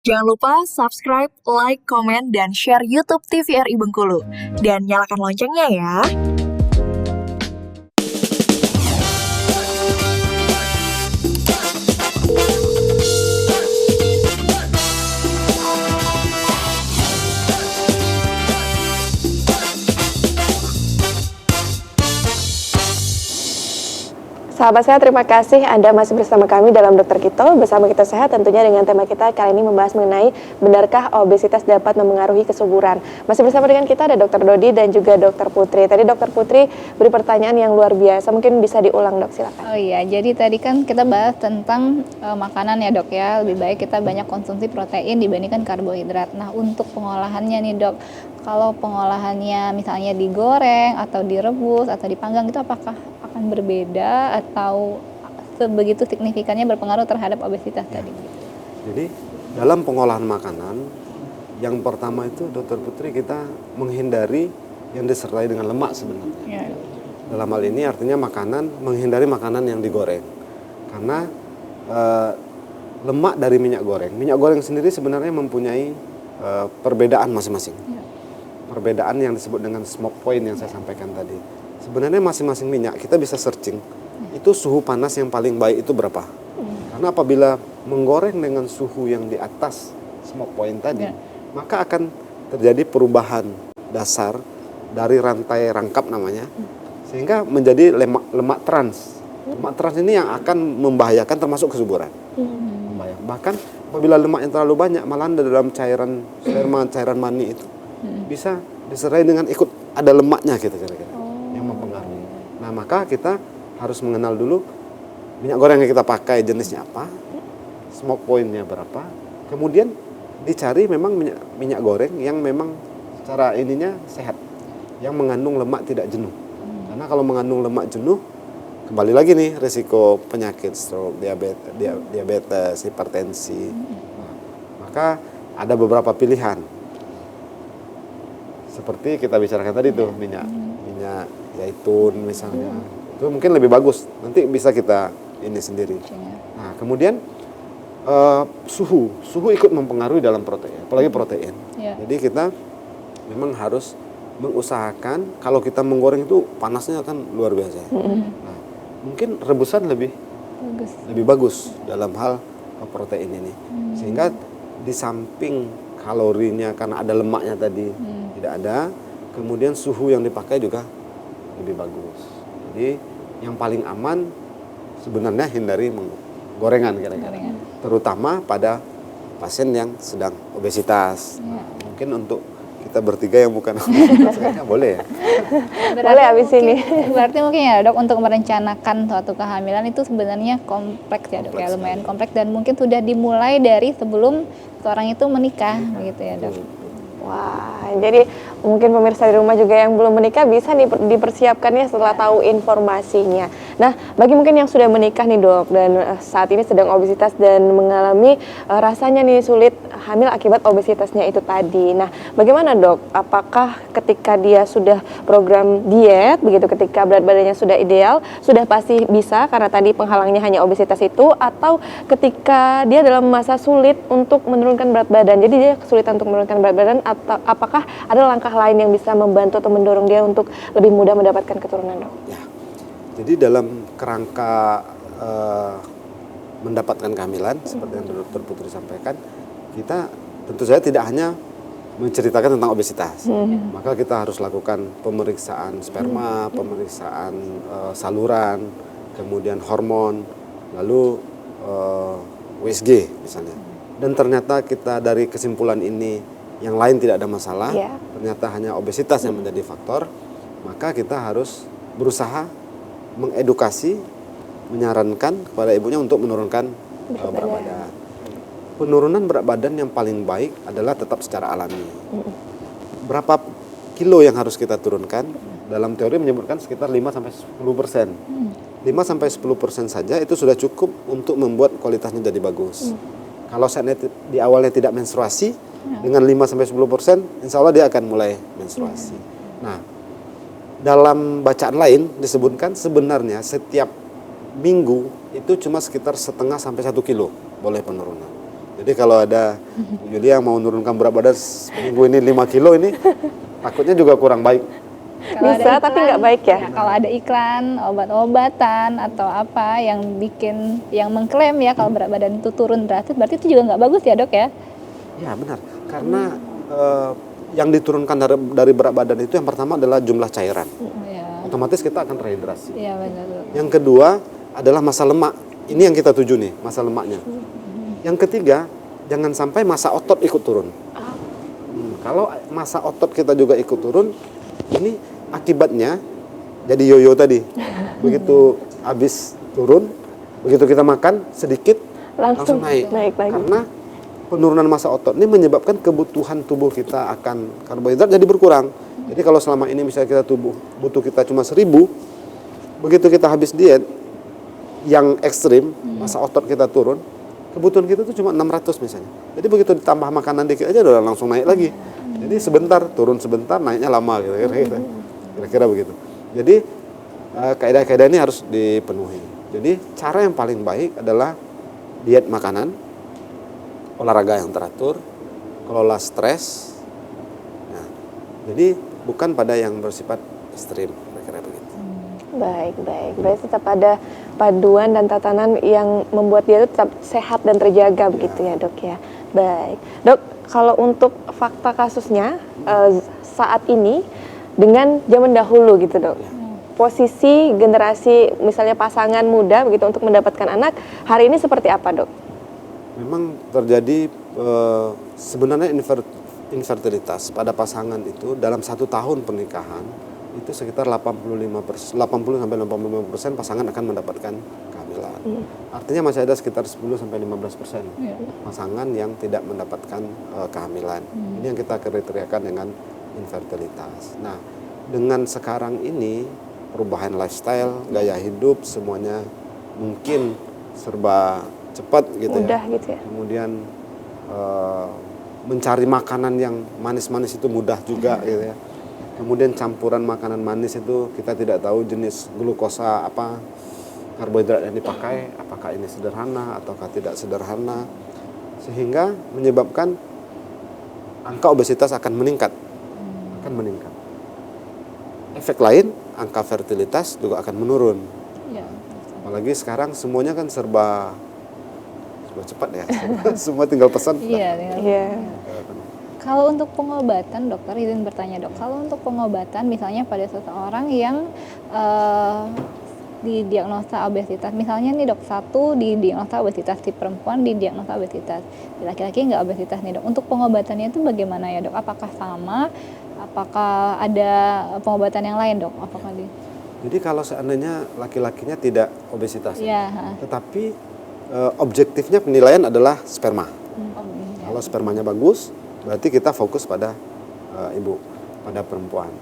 Jangan lupa subscribe, like, komen, dan share YouTube TVRI Bengkulu. Dan nyalakan loncengnya ya. Sahabat sehat, terima kasih Anda masih bersama kami dalam Dokter Kito. Bersama Kita Sehat tentunya dengan tema kita kali ini membahas mengenai benarkah obesitas dapat memengaruhi kesuburan. Masih bersama dengan kita ada Dokter Dodi dan juga Dokter Putri. Tadi Dokter Putri beri pertanyaan yang luar biasa, mungkin bisa diulang Dok, silakan. Oh iya, jadi tadi kan kita bahas tentang makanan ya Dok ya. Lebih baik kita banyak konsumsi protein dibandingkan karbohidrat. Nah untuk pengolahannya nih Dok, kalau pengolahannya misalnya digoreng atau direbus atau dipanggang itu apakah akan berbeda atau sebegitu signifikannya berpengaruh terhadap obesitas tadi? Jadi dalam pengolahan makanan, yang pertama itu Dokter Putri kita menghindari yang disertai dengan lemak sebenarnya. Ya. Dalam hal ini artinya menghindari makanan yang digoreng. Karena lemak dari minyak goreng sendiri sebenarnya mempunyai perbedaan masing-masing. Ya. Perbedaan yang disebut dengan smoke point yang saya sampaikan tadi. Sebenarnya masing-masing minyak kita bisa searching itu suhu panas yang paling baik itu berapa. Karena apabila menggoreng dengan suhu yang di atas smoke point tadi, maka akan terjadi perubahan dasar dari rantai rangkap namanya, sehingga menjadi lemak trans. Lemak trans ini yang akan membahayakan termasuk kesuburan. Bahkan apabila lemak yang terlalu banyak, malah dalam cairan sperma, cairan mani itu bisa disertai dengan ikut ada lemaknya gitu kira-kira. Yang mempengaruhi. Nah, maka kita harus mengenal dulu minyak goreng yang kita pakai jenisnya apa, smoke point-nya berapa, kemudian dicari memang minyak goreng yang memang secara ininya sehat, yang mengandung lemak tidak jenuh. Karena kalau mengandung lemak jenuh, kembali lagi nih risiko penyakit stroke, diabetes, hipertensi. Nah, maka ada beberapa pilihan. Seperti kita bicarakan tadi tuh minyak zaitun misalnya, itu mungkin lebih bagus. Nanti bisa kita ini sendiri. Nah kemudian suhu ikut mempengaruhi dalam protein, apalagi protein. Jadi kita memang harus mengusahakan kalau kita menggoreng itu panasnya kan luar biasa. Nah, mungkin rebusan lebih bagus dalam hal protein ini, sehingga di samping kalorinya karena ada lemaknya tadi tidak ada, kemudian suhu yang dipakai juga lebih bagus. Jadi yang paling aman sebenarnya hindari gorengan kira-kira, terutama pada pasien yang sedang obesitas. Nah, mungkin untuk kita bertiga yang bukan obesitas boleh ya. Boleh habis ini. Berarti mungkin ya Dok, untuk merencanakan suatu kehamilan itu sebenarnya kompleks ya Dok, ya lumayan kompleks, dan mungkin sudah dimulai dari sebelum seorang itu menikah begitu ya Dok. Wah, jadi mungkin pemirsa di rumah juga yang belum menikah bisa dipersiapkannya setelah tahu informasinya. Nah, bagi mungkin yang sudah menikah nih Dok, dan saat ini sedang obesitas dan mengalami rasanya nih sulit hamil akibat obesitasnya itu tadi. Nah, bagaimana Dok? Apakah ketika dia sudah program diet, begitu ketika berat badannya sudah ideal, sudah pasti bisa karena tadi penghalangnya hanya obesitas itu, atau ketika dia dalam masa sulit untuk menurunkan berat badan, jadi dia kesulitan untuk menurunkan berat badan, atau apakah ada langkah lain yang bisa membantu atau mendorong dia untuk lebih mudah mendapatkan keturunan Dok? Ya. Jadi dalam kerangka mendapatkan kehamilan seperti yang Dokter Putri sampaikan, kita tentu saja tidak hanya menceritakan tentang obesitas, maka kita harus lakukan pemeriksaan sperma, pemeriksaan saluran, kemudian hormon, lalu USG misalnya. Dan ternyata kita dari kesimpulan ini yang lain tidak ada masalah, ternyata hanya obesitas yang menjadi faktor, maka kita harus berusaha mengedukasi, menyarankan kepada ibunya untuk menurunkan berat badan. Penurunan berat badan yang paling baik adalah tetap secara alami. Berapa kilo yang harus kita turunkan? Dalam teori menyebutkan sekitar 5-10%. 5-10% saja itu sudah cukup untuk membuat kualitasnya jadi bagus. Kalau saatnya di awalnya tidak menstruasi, dengan 5-10%, insya Allah dia akan mulai menstruasi. Nah, dalam bacaan lain disebutkan sebenarnya setiap minggu itu cuma sekitar 0,5 sampai 1 kilo boleh penurunan. Jadi kalau ada Yulia yang mau menurunkan berat badan minggu ini 5 kilo ini, takutnya juga kurang baik. Kalau Bisa, ada tapi nggak baik ya? Kalau ada iklan obat-obatan atau apa yang mengklaim ya kalau berat badan itu turun drastis, berarti itu juga nggak bagus ya dok ya? Ya benar, karena yang diturunkan dari berat badan itu yang pertama adalah jumlah cairan. Iya, Otomatis kita akan rehidrasi. iya benar dok. Yang kedua adalah massa lemak. Ini yang kita tuju nih, massa lemaknya. Yang ketiga, jangan sampai massa otot ikut turun. Kalau massa otot kita juga ikut turun, ini akibatnya jadi yoyo tadi. Begitu habis turun, begitu kita makan sedikit langsung naik. naik lagi. Karena penurunan massa otot ini menyebabkan kebutuhan tubuh kita akan karbohidrat jadi berkurang. Jadi kalau selama ini misalnya kita butuh kita cuma 1000, begitu kita habis diet yang ekstrim, massa otot kita turun, kebutuhan kita tuh cuma 600 misalnya. Jadi begitu ditambah makanan dikit aja udah langsung naik lagi. Jadi sebentar, turun sebentar, naiknya lama gitu. Kira-kira begitu. Jadi kaidah-kaidah ini harus dipenuhi. Jadi cara yang paling baik adalah diet makanan, olahraga yang teratur, kelola stres. Nah, jadi bukan pada yang bersifat ekstrim, kira-kira begitu. Baik. Berarti tetap ada paduan dan tatanan yang membuat dia itu tetap sehat dan terjaga begitu ya dok ya. Baik. Dok, kalau untuk fakta kasusnya saat ini dengan zaman dahulu gitu dok. Posisi generasi misalnya pasangan muda begitu untuk mendapatkan anak hari ini seperti apa dok? Memang terjadi sebenarnya infertilitas pada pasangan itu dalam 1 tahun pernikahan itu sekitar 80 sampai 85% pasangan akan mendapatkan kehamilan. Artinya masih ada sekitar 10 sampai 15% pasangan yang tidak mendapatkan kehamilan. Ini yang kita kriteriakan dengan infertilitas. Nah, dengan sekarang ini perubahan lifestyle, gaya hidup semuanya mungkin serba cepat gitu Mudah ya. gitu ya. Kemudian mencari makanan yang manis-manis itu mudah juga gitu ya. Kemudian campuran makanan manis itu kita tidak tahu jenis glukosa apa, karbohidrat yang dipakai, apakah ini sederhana ataukah tidak sederhana, sehingga menyebabkan angka obesitas akan meningkat. Efek lain, angka fertilitas juga akan menurun. Ya. Apalagi sekarang semuanya kan serba cepat ya. Semua tinggal pesan. Iya. Iya. Kalau untuk pengobatan, dokter izin bertanya dok, kalau untuk pengobatan misalnya pada seseorang yang didiagnosa obesitas, misalnya nih dok, satu didiagnosa obesitas, di perempuan didiagnosa obesitas, di laki-laki nggak obesitas nih dok, untuk pengobatannya itu bagaimana ya dok? Apakah sama? Apakah ada pengobatan yang lain dok? Apakah Jadi kalau seandainya laki-lakinya tidak obesitas, ya. tetapi objektifnya penilaian adalah sperma. Kalau spermanya bagus, berarti kita fokus pada ibu, pada perempuan.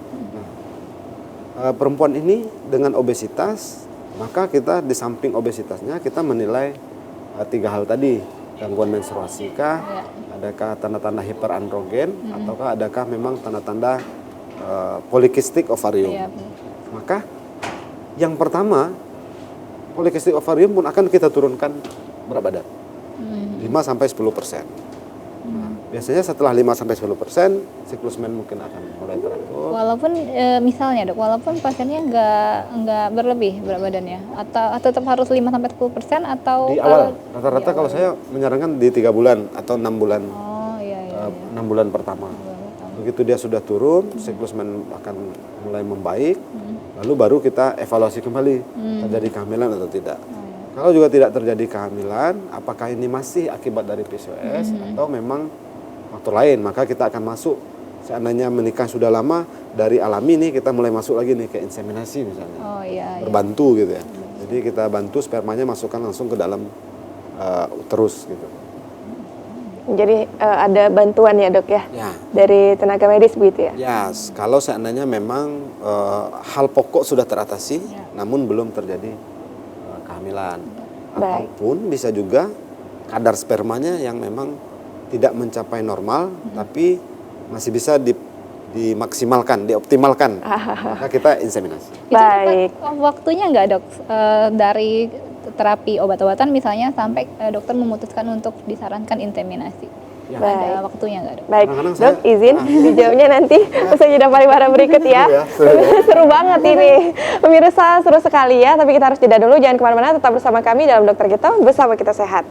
Nah, perempuan ini dengan obesitas, maka kita di samping obesitasnya kita menilai 3 hal tadi, gangguan menstruasi kah, adakah tanda-tanda hiperandrogen, ataukah adakah memang tanda-tanda polikistik ovarium. Iya. Maka yang pertama, polikistik ovarium pun akan kita turunkan berat badan 5-10%. Biasanya setelah 5-10%, siklus men mungkin akan mulai teratur. Walaupun misalnya dok, walaupun pasiennya nggak berlebih berat badannya, atau tetap harus 5-10% atau Di awal, rata-rata kalau saya menyarankan di 3 bulan atau 6 bulan. Oh iya. 6 bulan pertama. Begitu dia sudah turun, siklus men akan mulai membaik, lalu baru kita evaluasi kembali terjadi kehamilan atau tidak. Kalau juga tidak terjadi kehamilan, apakah ini masih akibat dari PCOS atau memang faktor lain, maka kita akan masuk. Seandainya menikah sudah lama, dari alami nih kita mulai masuk lagi nih ke inseminasi misalnya. Oh iya. Berbantu gitu ya. Jadi kita bantu spermanya masukkan langsung ke dalam uterus gitu. Jadi ada bantuan ya dok ya? Ya. Dari tenaga medis begitu ya? Ya, kalau seandainya memang hal pokok sudah teratasi, namun belum terjadi kehamilan. Baik. Ataupun bisa juga kadar spermanya yang memang tidak mencapai normal, tapi masih bisa dimaksimalkan, dioptimalkan. Maka kita inseminasi. Itu Baik. waktunya nggak dok, dari terapi obat-obatan misalnya sampai dokter memutuskan untuk disarankan inseminasi. Ya. Ada waktunya nggak, Dok? Baik, Kadang-kadang Dok, saya- izin dijawabnya nanti usai jeda pariwara berikut ya. Seru ya, seru ya. Seru banget ini. Pemirsa, seru sekali ya, tapi kita harus jeda dulu, jangan kemana-mana, tetap bersama kami dalam Dokter Gito, bersama kita sehat.